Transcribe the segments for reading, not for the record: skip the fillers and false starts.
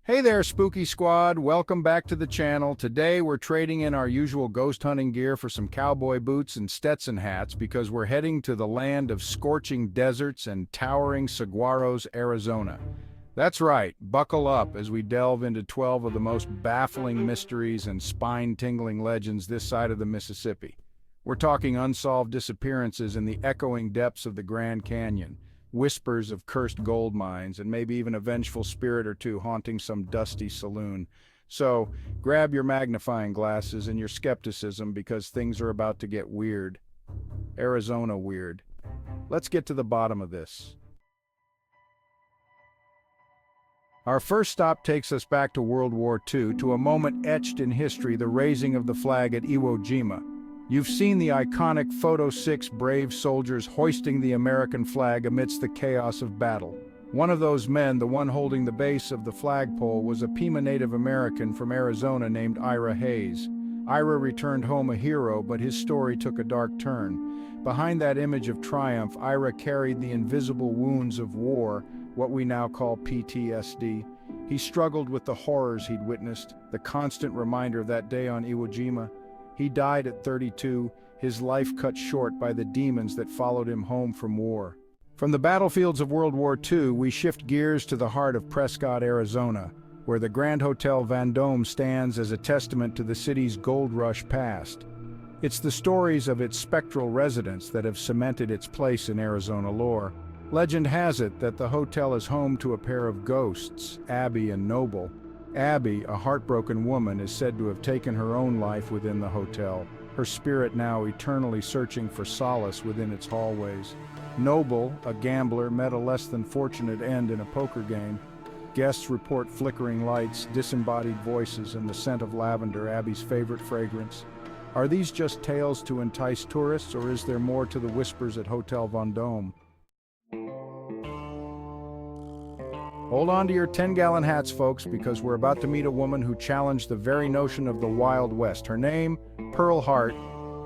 Hey there, Spooky Squad. Welcome back to the channel. Today we're trading in our usual ghost hunting gear for some cowboy boots and Stetson hats because we're heading to the land of scorching deserts and towering saguaros, Arizona. That's right, buckle up as we delve into 12 of the most baffling mysteries and spine-tingling legends this side of the Mississippi. We're talking unsolved disappearances in the echoing depths of the Grand Canyon, whispers of cursed gold mines, and maybe even a vengeful spirit or two haunting some dusty saloon. So, grab your magnifying glasses and your skepticism because things are about to get weird. Arizona weird. Let's get to the bottom of this. Our first stop takes us back to World War II, to a moment etched in history, the raising of the flag at Iwo Jima. You've seen the iconic Photo 6 brave soldiers hoisting the American flag amidst the chaos of battle. One of those men, the one holding the base of the flagpole, was a Pima Native American from Arizona named Ira Hayes. Ira returned home a hero, but his story took a dark turn. Behind that image of triumph, Ira carried the invisible wounds of war, what we now call PTSD. He struggled with the horrors he'd witnessed, the constant reminder of that day on Iwo Jima. He died at 32, his life cut short by the demons that followed him home from war. From the battlefields of World War II, we shift gears to the heart of Prescott, Arizona, where the Grand Hotel Vendome stands as a testament to the city's gold rush past. It's the stories of its spectral residents that have cemented its place in Arizona lore. Legend has it that the hotel is home to a pair of ghosts, Abby and Noble. Abby, a heartbroken woman, is said to have taken her own life within the hotel, her spirit now eternally searching for solace within its hallways. Noble, a gambler, met a less than fortunate end in a poker game. Guests report flickering lights, disembodied voices, and the scent of lavender, Abby's favorite fragrance. Are these just tales to entice tourists, or is there more to the whispers at Hotel Vendome? Hold on to your 10-gallon hats, folks, because we're about to meet a woman who challenged the very notion of the Wild West. Her name, Pearl Hart,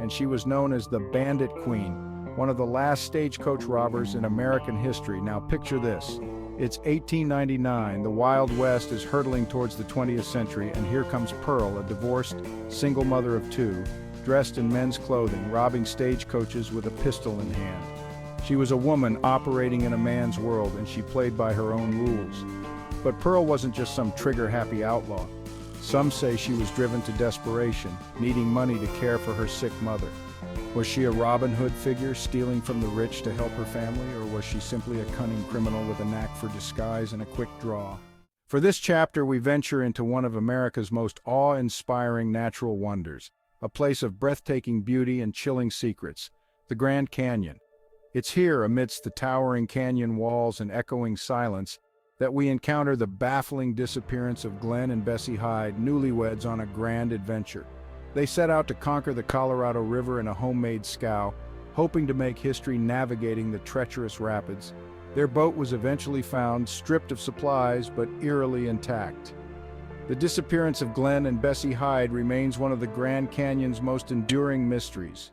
and she was known as the Bandit Queen, one of the last stagecoach robbers in American history. Now picture this. It's 1899, the Wild West is hurtling towards the 20th century, and here comes Pearl, a divorced, single mother of two, dressed in men's clothing, robbing stagecoaches with a pistol in hand. She was a woman operating in a man's world, and she played by her own rules. But Pearl wasn't just some trigger-happy outlaw. Some say she was driven to desperation, needing money to care for her sick mother. Was she a Robin Hood figure, stealing from the rich to help her family, or was she simply a cunning criminal with a knack for disguise and a quick draw? For this chapter, we venture into one of America's most awe-inspiring natural wonders, a place of breathtaking beauty and chilling secrets, the Grand Canyon. It's here, amidst the towering canyon walls and echoing silence, that we encounter the baffling disappearance of Glenn and Bessie Hyde, newlyweds on a grand adventure. They set out to conquer the Colorado River in a homemade scow, hoping to make history navigating the treacherous rapids. Their boat was eventually found, stripped of supplies, but eerily intact. The disappearance of Glenn and Bessie Hyde remains one of the Grand Canyon's most enduring mysteries.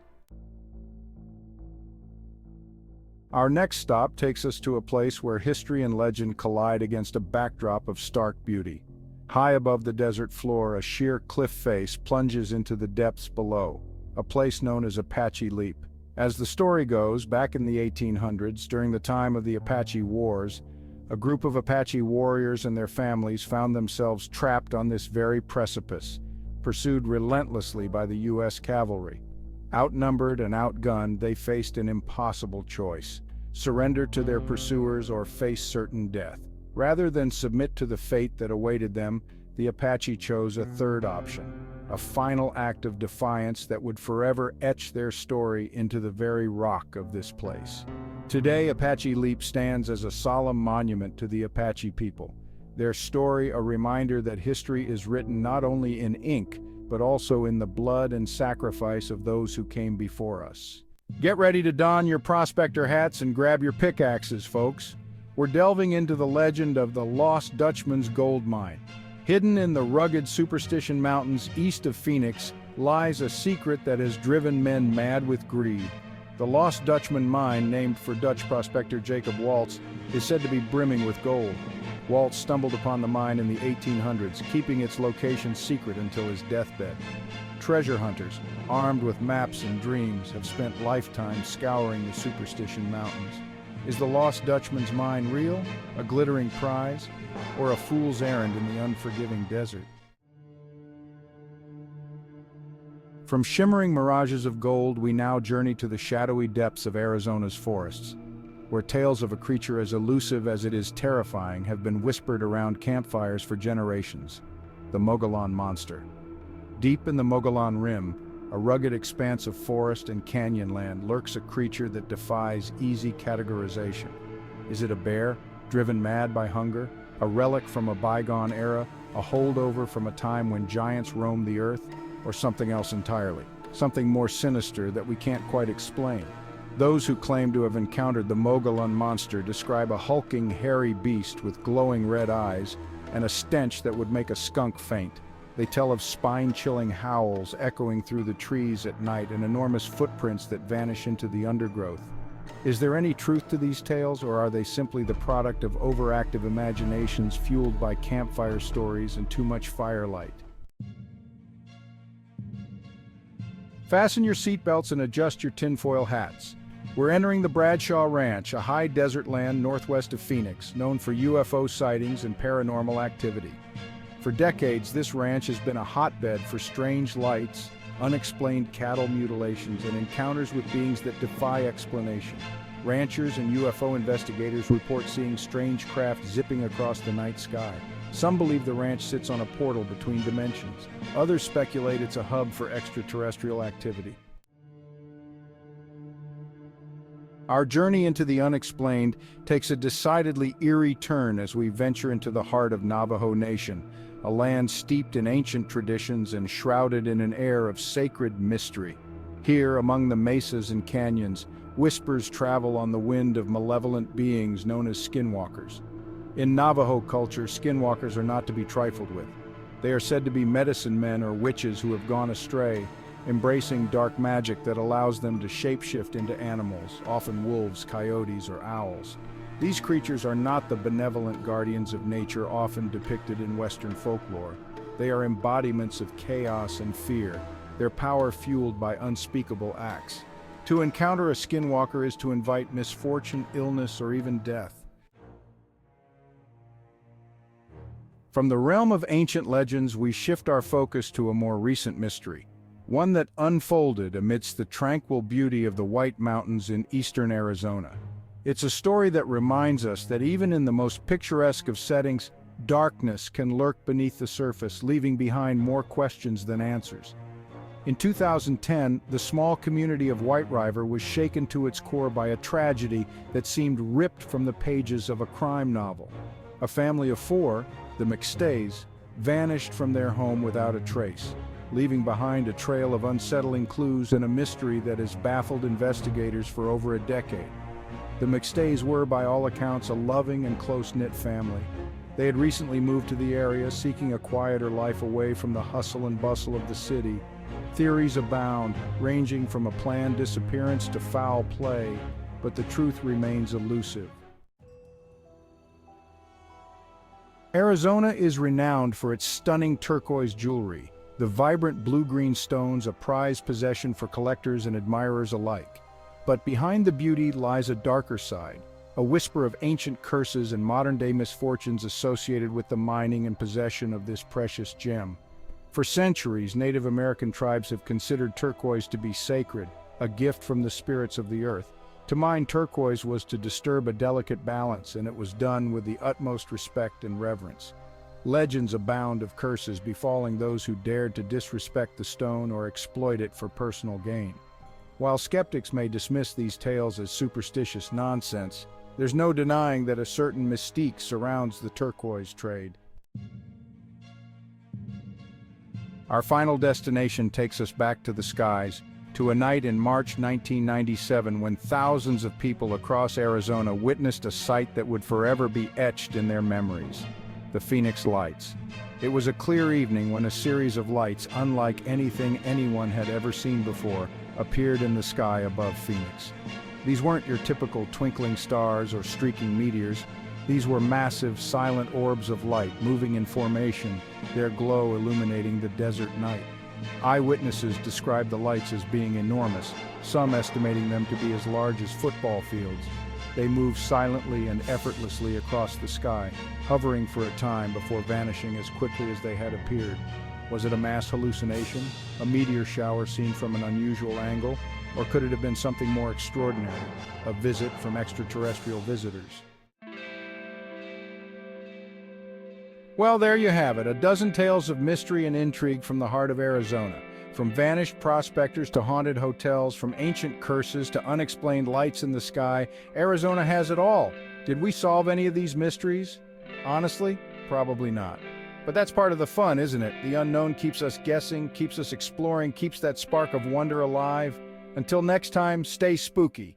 Our next stop takes us to a place where history and legend collide against a backdrop of stark beauty. High above the desert floor, a sheer cliff face plunges into the depths below, a place known as Apache Leap. As the story goes, back in the 1800s, during the time of the Apache Wars, a group of Apache warriors and their families found themselves trapped on this very precipice, pursued relentlessly by the U.S. cavalry. Outnumbered and outgunned, they faced an impossible choice: surrender to their pursuers or face certain death. Rather than submit to the fate that awaited them, the Apache chose a third option, a final act of defiance that would forever etch their story into the very rock of this place. Today, Apache Leap stands as a solemn monument to the Apache people, their story a reminder that history is written not only in ink, but also in the blood and sacrifice of those who came before us. Get ready to don your prospector hats and grab your pickaxes, folks. We're delving into the legend of the Lost Dutchman's gold mine. Hidden in the rugged Superstition Mountains east of Phoenix lies a secret that has driven men mad with greed. The Lost Dutchman mine, named for Dutch prospector Jacob Waltz, is said to be brimming with gold. Walt stumbled upon the mine in the 1800s, keeping its location secret until his deathbed. Treasure hunters, armed with maps and dreams, have spent lifetimes scouring the Superstition Mountains. Is the lost Dutchman's mine real, a glittering prize, or a fool's errand in the unforgiving desert? From shimmering mirages of gold, we now journey to the shadowy depths of Arizona's forests, where tales of a creature as elusive as it is terrifying have been whispered around campfires for generations: the Mulan Monster. Deep in the Mogollon Rim, a rugged expanse of forest and canyonland, lurks a creature that defies easy categorization. Is it a bear, driven mad by hunger, a relic from a bygone era, a holdover from a time when giants roamed the earth, or something else entirely? Something more sinister that we can't quite explain. Those who claim to have encountered the Mulan Monster describe a hulking, hairy beast with glowing red eyes and a stench that would make a skunk faint. They tell of spine-chilling howls echoing through the trees at night and enormous footprints that vanish into the undergrowth. Is there any truth to these tales, or are they simply the product of overactive imaginations fueled by campfire stories and too much firelight? Fasten your seatbelts and adjust your tinfoil hats. We're entering the Bradshaw Ranch, a high desert land northwest of Phoenix, known for UFO sightings and paranormal activity. For decades, this ranch has been a hotbed for strange lights, unexplained cattle mutilations, and encounters with beings that defy explanation. Ranchers and UFO investigators report seeing strange craft zipping across the night sky. Some believe the ranch sits on a portal between dimensions. Others speculate it's a hub for extraterrestrial activity. Our journey into the unexplained takes a decidedly eerie turn as we venture into the heart of Navajo Nation, a land steeped in ancient traditions and shrouded in an air of sacred mystery. Here, among the mesas and canyons, whispers travel on the wind of malevolent beings known as skinwalkers. In Navajo culture, skinwalkers are not to be trifled with. They are said to be medicine men or witches who have gone astray, embracing dark magic that allows them to shapeshift into animals, often wolves, coyotes, or owls. These creatures are not the benevolent guardians of nature often depicted in Western folklore. They are embodiments of chaos and fear, their power fueled by unspeakable acts. To encounter a skinwalker is to invite misfortune, illness, or even death. From the realm of ancient legends, we shift our focus to a more recent mystery, one that unfolded amidst the tranquil beauty of the White Mountains in eastern Arizona. It's a story that reminds us that even in the most picturesque of settings, darkness can lurk beneath the surface, leaving behind more questions than answers. In 2010, the small community of White River was shaken to its core by a tragedy that seemed ripped from the pages of a crime novel. A family of 4, the McStays, vanished from their home without a trace, leaving behind a trail of unsettling clues and a mystery that has baffled investigators for over a decade. The McStays were, by all accounts, a loving and close-knit family. They had recently moved to the area, seeking a quieter life away from the hustle and bustle of the city. Theories abound, ranging from a planned disappearance to foul play, but the truth remains elusive. Arizona is renowned for its stunning turquoise jewelry, the vibrant blue-green stones a prized possession for collectors and admirers alike. But behind the beauty lies a darker side, a whisper of ancient curses and modern-day misfortunes associated with the mining and possession of this precious gem. For centuries, Native American tribes have considered turquoise to be sacred, a gift from the spirits of the earth. To mine turquoise was to disturb a delicate balance, and it was done with the utmost respect and reverence. Legends abound of curses befalling those who dared to disrespect the stone or exploit it for personal gain. While skeptics may dismiss these tales as superstitious nonsense, there's no denying that a certain mystique surrounds the turquoise trade. Our final destination takes us back to the skies, to a night in March 1997 when thousands of people across Arizona witnessed a sight that would forever be etched in their memories: the Phoenix Lights. It was a clear evening when a series of lights, unlike anything anyone had ever seen before, appeared in the sky above Phoenix. These weren't your typical twinkling stars or streaking meteors. These were massive, silent orbs of light moving in formation, their glow illuminating the desert night. Eyewitnesses described the lights as being enormous, some estimating them to be as large as football fields. They moved silently and effortlessly across the sky, hovering for a time before vanishing as quickly as they had appeared. Was it a mass hallucination, a meteor shower seen from an unusual angle, or could it have been something more extraordinary, a visit from extraterrestrial visitors? Well, there you have it, a dozen tales of mystery and intrigue from the heart of Arizona. From vanished prospectors to haunted hotels, from ancient curses to unexplained lights in the sky, Arizona has it all. Did we solve any of these mysteries? Honestly, probably not. But that's part of the fun, isn't it? The unknown keeps us guessing, keeps us exploring, keeps that spark of wonder alive. Until next time, stay spooky.